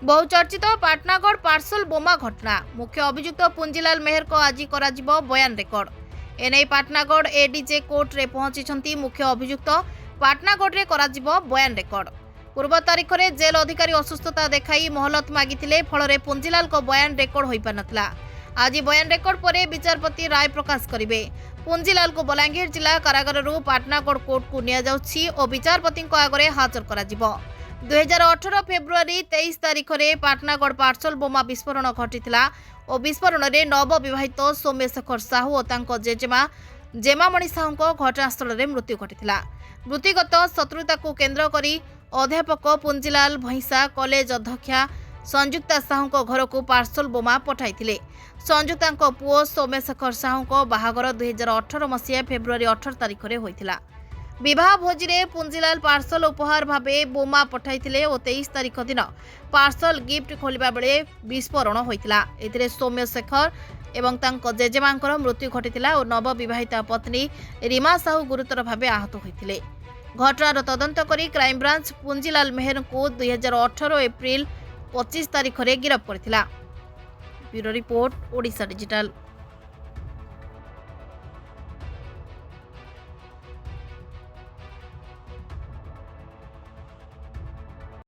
बहुचर्चित पाटनागढ़ पार्सल बोमा घटना मुख्य अभियुक्त पुंजीलाल मेहर को आज कराजिबो बयान रेकर्ड। एने पाटनागढ़ एडीजे कोर्ट रे पहुंची मुख्य अभियुक्त पाटनागढ़ रे कराजिबो बयान रेकर्ड। पूर्व तारीख में जेल अधिकारी असुस्थता देखाई मोहलत मागिथिले फल पुंजीलाल को बयान रेकर्ड होई पारनथला। आज बयान रेकर्ड पर विचारपति राय प्रकाश करिवे। पुंजीलाल को बलांगीर जिला कारागार पाटनागढ़ कोर्ट को निया जाउछि और विचारपति आगे हाजर करा 2018 फेब्रुआरी 23 तारीख में पाटनागढ़ पार्सल बोमा विस्फोरण घटिथिला और विस्फोरण में नवविवाहित सोमेशेखर साहू और तांको जेजेमा जेमामणि साहू घटनास्थल में मृत्यु घटिथिला। मृत्युगत शत्रुता को केन्द्र करी अध्यापक पुंजीलाल भैंसा कॉलेज अध्यक्षा संजुक्ता साहू घर को पार्सल बोमा पठाइथिले। संजुक्ता पुओ सोमेशेखर साहू बाहागर 2018 मसीहा फेब्रुआरी 18 तारीख में होइथिला। विवाह भोजी रे पुंजीलाल पार्सल उपहार भावे बोमा पठाइथिले और 23 तारीख दिन पार्सल गिफ्ट खोलिबा बेले विस्फोरण होइथिला। एथिरे सोमेशेखर एवं तांको जेजेमांकर मृत्यु घटिथिला और नवविवाहिता पत्नी रीमा साहू गुरुतर भावे आहत होइथिले। घटनार तदंत करी क्राइम ब्रांच पुंजीलाल मेहर को 2018 एप्रिल 25 तारीख में गिरफ्त करथिला। Bureau report Odisha digital.